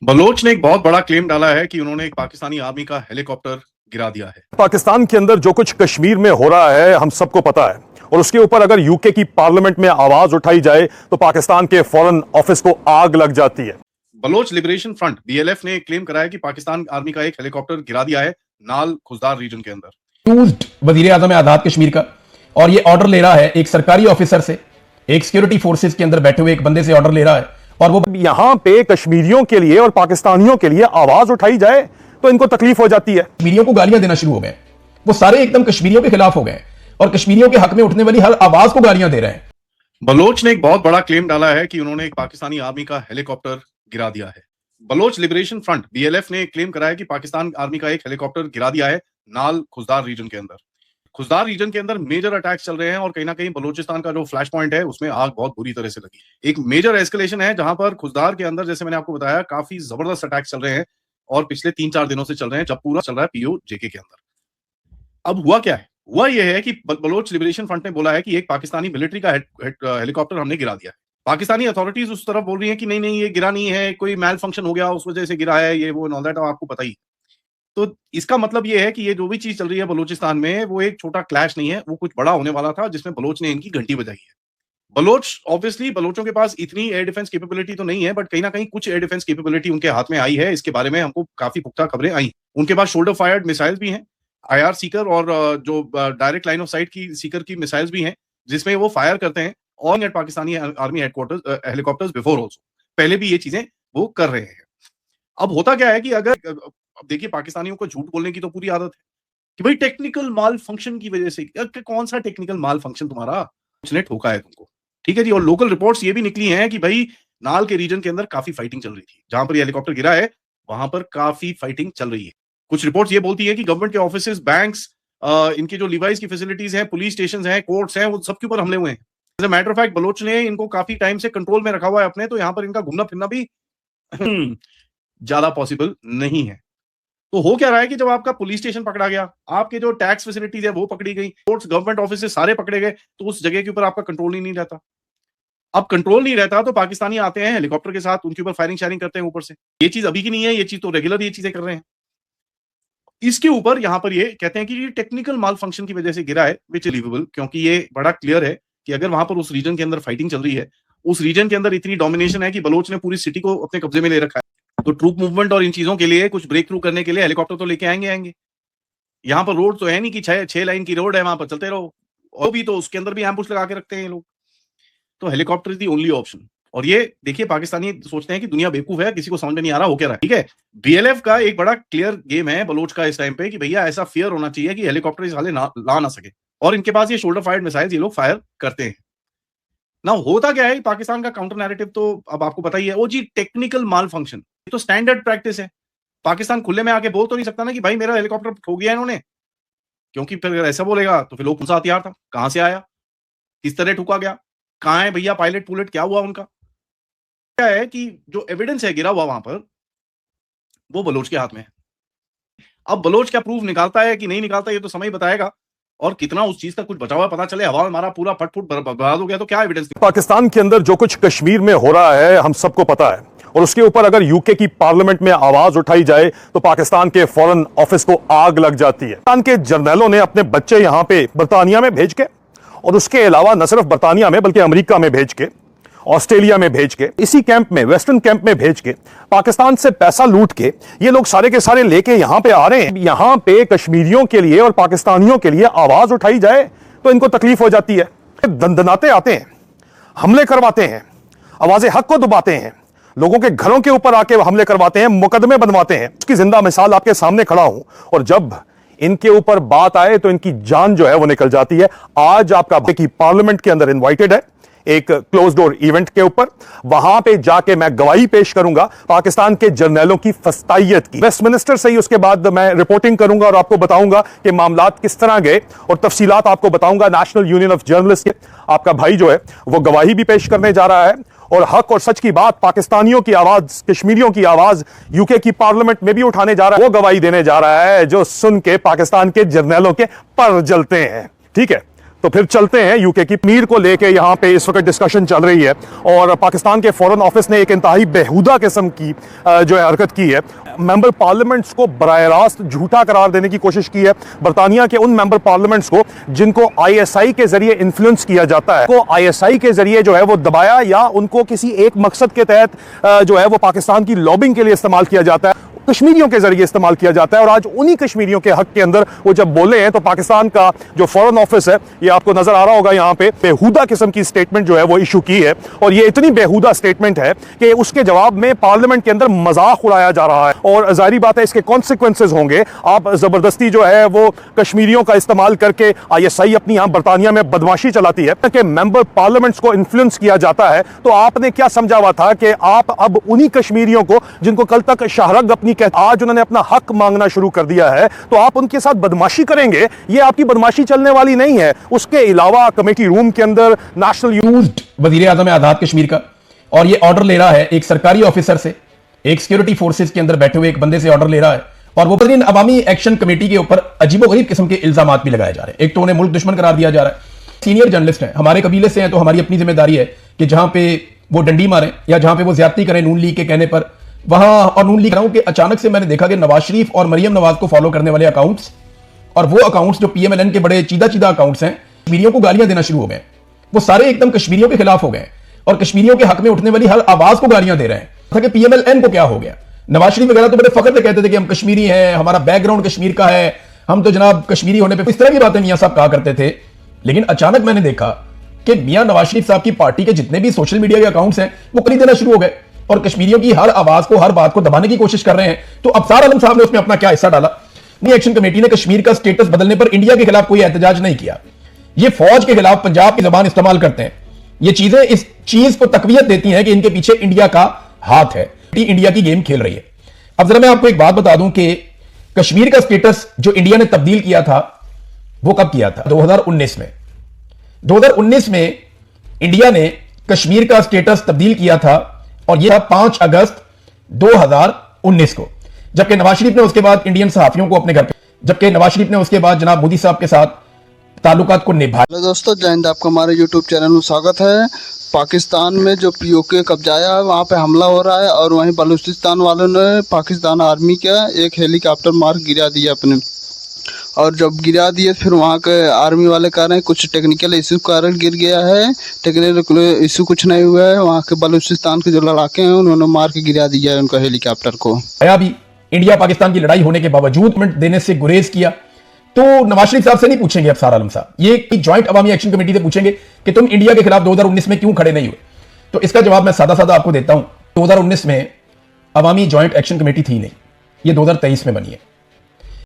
Bloch ने एक बहुत बड़ा क्लेम डाला है कि उन्होंने एक पाकिस्तानी आर्मी का हेलीकॉप्टर गिरा दिया है। पाकिस्तान के अंदर जो कुछ कश्मीर में हो रहा है हम सबको पता है, और उसके ऊपर अगर यूके की पार्लियामेंट में आवाज उठाई जाए तो पाकिस्तान के फॉरेन ऑफिस को आग लग जाती है। बलोच लिबरेशन फ्रंट बीएलएफ ने क्लेम करा है कि पाकिस्तान आर्मी का एक हेलीकॉप्टर गिरा दिया है नाल खुजदार रीजन के अंदर। वजीर आजम आजाद कश्मीर का, और ये ऑर्डर ले रहा है एक सरकारी ऑफिसर से, एक सिक्योरिटी फोर्सेस के अंदर बैठे हुए एक बंदे से ऑर्डर ले रहा है, और वो यहां पे कश्मीरियों के लिए और पाकिस्तानियों के लिए आवाज उठाई जाए तो इनको तकलीफ हो जाती है। कश्मीरियों को गालियां देना शुरू हो गए। वो सारे एकदम कश्मीरियों के खिलाफ हो गए और कश्मीरियों के हक में उठने वाली हर आवाज को गालियां दे रहे हैं। बलोच ने एक बहुत बड़ा क्लेम डाला है कि उन्होंने एक पाकिस्तानी आर्मी का हेलीकॉप्टर गिरा दिया है। बलोच लिबरेशन फ्रंट बीएलएफ ने क्लेम करा है कि पाकिस्तान आर्मी का एक हेलीकॉप्टर गिरा दिया है नाल खुजदार रीजन के अंदर। खुजदार रीजन के अंदर मेजर अटैक्स चल रहे हैं और कहीं ना कहीं बलूचिस्तान का जो फ्लैश पॉइंट है उसमें आग बहुत बुरी तरह से लगी। एक मेजर एस्केलेशन है जहां पर खुजदार के अंदर, जैसे मैंने आपको बताया, काफी जबरदस्त अटैक्स चल रहे हैं और पिछले 3-4 दिनों से चल रहे हैं, जब पूरा चल रहा है पीओ जेके के अंदर। अब हुआ क्या है? हुआ यह है कि बलोच लिबरेशन फ्रंट ने बोला है कि एक पाकिस्तानी मिलिट्री का हेलीकॉप्टर हमने गिरा दिया है। पाकिस्तानी अथॉरिटीज उस तरफ बोल रही है कि नहीं नहीं, ये गिरा नहीं है, कोई मैल फंक्शन हो गया उस वजह से गिरा है, ये वो एंड ऑल दैट, आपको पता ही। तो इसका मतलब ये है कि ये जो भी चीज चल रही है बलूचिस्तान में, वो एक छोटा क्लैश नहीं है, वो कुछ बड़ा होने वाला था जिसमें बलोच ने इनकी घंटी बजाई है। बलोच, ऑब्वियसली बलोचों के पास इतनी एयर डिफेंस कैपेबिलिटी तो नहीं है, बट कहीं ना कहीं कुछ एयर डिफेंस कैपेबिलिटी उनके हाथ में आई है। इसके बारे में हमको काफी पुख्ता खबरें आई। उनके पास शोल्डर फायर्ड मिसाइल्स भी हैं, आईआर सीकर, और जो डायरेक्ट लाइन ऑफ साइट की सीकर की मिसाइल्स भी हैं, जिसमें वो फायर करते हैं on at Pakistani army headquarters helicopters before also. पहले भी ये चीजें वो कर रहे हैं। अब होता क्या है कि अगर, अब देखिए, पाकिस्तानियों को झूठ बोलने की तो पूरी आदत है कि भाई टेक्निकल माल फंक्शन की वजह से। कौन सा टेक्निकल माल फंक्शन तुम्हारा? उसने ठोका है तुमको, ठीक है जी। और लोकल रिपोर्ट्स ये भी निकली हैं कि भाई नाल के रीजन के अंदर काफी फाइटिंग चल रही थी, जहां पर ये हेलीकॉप्टर गिरा है वहां पर काफी फाइटिंग चल रही है। कुछ रिपोर्ट्स ये बोलती है कि गवर्नमेंट के ऑफिस, बैंक्स, इनकी जो लिवाइस की फैसिलिटीज हैं, पुलिस स्टेशन हैं, कोर्ट्स हैं, वो सबके ऊपर हमले हुए हैं। As a matter of fact Baloch ने इनको काफी टाइम से कंट्रोल में रखा हुआ है अपने, तो यहाँ पर इनका घूमना फिरना भी ज्यादा पॉसिबल नहीं है। तो हो क्या रहा है कि जब आपका पुलिस स्टेशन पकड़ा गया, आपके जो टैक्स फैसिलिटीज है वो पकड़ी गई, कोर्ट्स, गवर्नमेंट ऑफिस से सारे पकड़े गए, तो उस जगह के ऊपर आपका कंट्रोल ही नहीं रहता। अब कंट्रोल नहीं रहता तो पाकिस्तानी आते हैं हेलीकॉप्टर के साथ, उनके ऊपर फायरिंग शायरिंग करते हैं ऊपर से। ये चीज अभी की नहीं है, ये चीज तो रेगुलर ये चीजें कर रहे हैं। इसके ऊपर यहां पर ये कहते हैं कि ये टेक्निकल माल फंक्शन की वजह से गिरा है, विच बिलीवेबल, क्योंकि ये बड़ा क्लियर है कि अगर वहां पर उस रीजन के अंदर फाइटिंग चल रही है, उस रीजन के अंदर इतनी डोमिनेशन है कि बलोच ने पूरी सिटी को अपने कब्जे में ले रखा है, तो ट्रूप मूवमेंट और इन चीजों के लिए, कुछ ब्रेक थ्रू करने के लिए हेलीकॉप्टर तो लेके आएंगे। यहाँ पर रोड तो है नहीं कि 6 लाइन की रोड है, वहां पर चलते रहो, और भी तो उसके अंदर भी एम्बुश लगा के रखते हैं लोग। तो helicopter is the only option. और ये देखिए, पाकिस्तानी सोचते हैं कि दुनिया बेवकूफ है, किसी को समझ में नहीं आ रहा हो क्या रहा है, ठीक है। बीएलएफ का एक बड़ा क्लियर गेम है बलोच का इस टाइम पे कि भैया ऐसा फियर होना चाहिए कि हेलीकॉप्टर इस हाले ला ना सके, और इनके पास ये शोल्डर फायर्ड मिसाइल्स ये लोग फायर करते हैं ना। होता क्या है, पाकिस्तान का काउंटर नैरेटिव तो अब आपको पता ही है, वो जी टेक्निकल माल फंक्शन, ये तो स्टैंडर्ड प्रैक्टिस है। पाकिस्तान खुले में आके बोल तो नहीं सकता ना कि भाई मेरा हेलीकॉप्टर ठोक गया इन्होंने, क्योंकि फिर अगर ऐसा बोलेगा तो फिर लोग कौन सा हथियार था, कहां से आया, किस तरह ठुका गया, कहां है भैया पायलट पुलेट, क्या हुआ उनका। क्या है कि जो एविडेंस है गिरा हुआ वहां पर, वो बलोच के हाथ में है। अब बलोच क्या प्रूफ निकालता है कि नहीं निकालता, ये तो समय बताएगा, और कितना उस चीज का कुछ बचा हुआ पता चले। हवा में मारा पूरा फटफुट बर्बाद हो गया तो क्या एविडेंस? पाकिस्तान के अंदर जो कुछ कश्मीर में हो रहा है हम सबको पता है, और उसके ऊपर अगर यूके की पार्लियामेंट में आवाज उठाई जाए तो पाकिस्तान के फॉरेन ऑफिस को आग लग जाती है। पाकिस्तान के जर्नैलों ने अपने बच्चे यहां पे बर्तानिया में भेज के, और उसके अलावा न सिर्फ बर्तानिया में बल्कि अमेरिका में भेज के, ऑस्ट्रेलिया में भेज के, इसी कैंप में, वेस्टर्न कैंप में भेज के, पाकिस्तान से पैसा लूट के ये लोग सारे के सारे लेके यहां पे आ रहे हैं। यहां पे कश्मीरियों के लिए और पाकिस्तानियों के लिए आवाज उठाई जाए तो इनको तकलीफ हो जाती है। दंदनाते आते हैं, हमले करवाते हैं, आवाज़े हक को दबाते हैं, लोगों के घरों के ऊपर आके हमले करवाते हैं, मुकदमे बनवाते हैं। उसकी जिंदा मिसाल आपके सामने खड़ा हूं, और जब इनके ऊपर बात आए तो इनकी जान जो है वो निकल जाती है। आज आपका की पार्लियामेंट के अंदर इनवाइटेड है एक क्लोज डोर इवेंट के ऊपर, वहां पे जाके मैं गवाही पेश करूंगा पाकिस्तान के जर्नैलों की फस्तायत की। वेस्टमिनिस्टर से ही उसके बाद मैं रिपोर्टिंग करूंगा और आपको बताऊंगा कि मामलात किस तरह गए, और तफसीलात आपको बताऊंगा। नेशनल यूनियन ऑफ जर्नलिस्ट के आपका भाई जो है वो गवाही भी पेश करने जा रहा है, और हक और सच की बात, पाकिस्तानियों की आवाज, कश्मीरियों की आवाज यूके की पार्लियामेंट में भी उठाने जा रहा है। वो गवाही देने जा रहा है जो सुन के पाकिस्तान के जर्नैलों के पर जलते हैं, ठीक है। तो फिर चलते हैं यूके की कश्मीर को लेके यहाँ पे इस वक्त डिस्कशन चल रही है और पाकिस्तान के फॉरेन ऑफिस ने एक इंतहाई बेहुदा किस्म की जो है हरकत की है। मेंबर पार्लियामेंट्स को बराह रास्त झूठा करार देने की कोशिश की है। बरतानिया के उन मेंबर पार्लियामेंट्स को जिनको आईएसआई के जरिए इन्फ्लुएंस किया जाता है, को आईएसआई के जरिए जो है वो दबाया या उनको किसी एक मकसद के तहत जो है वो पाकिस्तान की लॉबिंग के लिए इस्तेमाल किया जाता है, कश्मीरियों के जरिए इस्तेमाल किया जाता है। और आज उन्हीं कश्मीरियों के हक के अंदर वो जब बोले हैं तो पाकिस्तान का जो फॉरेन ऑफिस है, ये आपको नजर आ रहा होगा यहाँ पे, बेहुदा किस्म की स्टेटमेंट जो है वो इशू की है। और ये इतनी बेहुदा स्टेटमेंट है कि उसके जवाब में पार्लियामेंट के अंदर मजाक उड़ाया जा रहा है और जाहिर बात है इसके कॉन्सिक्वेंसेज होंगे। आप जबरदस्ती जो है वो कश्मीरियों का इस्तेमाल करके आईएसआई अपनी यहाँ बरतानिया में बदमाशी चलाती है कि मेंबर पार्लियामेंट्स को इन्फ्लुएंस किया जाता है। तो आपने क्या समझा हुआ था कि आप अब उन्हीं कश्मीरियों को जिनको कल तक शाहरग अपनी आज उन्होंने अपना हक मांगना शुरू कर दिया है, तो आप उनके साथ बदमाशी करेंगे? ये आपकी बदमाशी चलने वाली नहीं है। उसके अलावा कमेटी रूम के अंदर नेशनल यूज्ड वजीर आजम आजाद कश्मीर का, और ये ऑर्डर ले रहा है एक सरकारी ऑफिसर से, एक सिक्योरिटी फोर्सेज के अंदर बैठे हुए एक बंदे से ऑर्डर ले रहा है। और वो बदरीन अवामी एक्शन कमेटी के ऊपर अजीबोगरीब किस्म के इल्जाम भी लगाए जा रहे हैं। एक तो उन्हें मुल्क दुश्मन करार दिया जा रहा है। सीनियर जर्नलिस्ट हैं, हमारे कबीले से हैं, तो हमारी अपनी जिम्मेदारी है कि जहां पे वो डंडी मारें या जहां पे वो ज्यादती करें नून लीग के कहने पर, वहां और नून लीग रहा हूं कि अचानक से मैंने देखा कि नवाज शरीफ और मरियम नवाज को फॉलो करने वाले अकाउंट्स और वो अकाउंट्स जो पीएमएलएन के बड़े चीदा चीदा अकाउंट्स हैं, कश्मीरियों को गालियां देना शुरू हो गए। वो सारे एकदम कश्मीरियों के खिलाफ हो गए और कश्मीरियों के हक में उठने वाली हर आवाज को गालियां दे रहे हैं। था कि पीएमएलएन को क्या हो गया? नवाज शरीफ वगैरह तो बड़े फख्र से कहते थे कि हम कश्मीरी हैं, हमारा बैकग्राउंड कश्मीर का है, हम तो जनाब कश्मीरी होने पर इस तरह की बातें मियां साहब कहा करते थे। लेकिन अचानक मैंने देखा कि मियां नवाज शरीफ साहब की पार्टी के जितने भी सोशल मीडिया के अकाउंट्स हैं वो करी देना शुरू हो गए और कश्मीरियों की हर आवाज को, हर बात को दबाने की कोशिश कर रहे हैं। तो अफसार आलम साहब ने उसमें अपना क्या हिस्सा डाला? एक्शन कमेटी ने कश्मीर का स्टेटस बदलने पर इंडिया के खिलाफ कोई एहतजाज नहीं किया। ये फौज के खिलाफ पंजाब की जबान इस्तेमाल करते हैं। ये चीजें इस चीज को तकवीयत देती हैं कि इनके पीछे इंडिया का हाथ है, इंडिया की गेम खेल रही है। अब जरा मैं आपको एक बात बता दूं कि कश्मीर का स्टेटस जो इंडिया ने तब्दील किया था वो कब किया था? 2019 में। 2019 में इंडिया ने कश्मीर का स्टेटस तब्दील किया था और यह था 5 अगस्त 2019 को, जबकि नवाज शरीफ ने उसके बाद इंडियन सहाफियों को अपने घर पे, जबकि नवाज शरीफ ने उसके बाद जनाब मोदी साहब के साथ ताल्लुकात को निभाया। हेलो दोस्तों, जय हिंद। आपका हमारे यूट्यूब चैनल में स्वागत है। पाकिस्तान में जो पीओके कब्जाया है वहाँ पे हमला हो रहा है और वहीं बलूचिस्तान वालों ने पाकिस्तान आर्मी का एक हेलीकॉप्टर मार गिरा दिया अपने, और जब गिरा दिए फिर वहाँ के आर्मी वाले कह रहे हैं कुछ टेक्निकल इशू कारण गिर गया है, टेक्निकल इशू कुछ नहीं हुआ है। वहाँ के बलूचिस्तान के जो लड़ाके हैं उन्होंने मार के गिरा दिया है उनका हेलीकॉप्टर को। भी इंडिया पाकिस्तान की लड़ाई होने के बावजूद देने से गुरेज किया, तो नवाज शरीफ साहब से नहीं पूछेंगे अफसार आलम साहब, ये ज्वाइंट अवामी एक्शन कमेटी से पूछेंगे कि तुम इंडिया के खिलाफ 2019 में क्यों खड़े नहीं हुए? तो इसका जवाब मैं सादा सादा आपको देता हूं। 2019 में अवामी ज्वाइंट एक्शन कमेटी थी नहीं, ये 2023 में बनी है।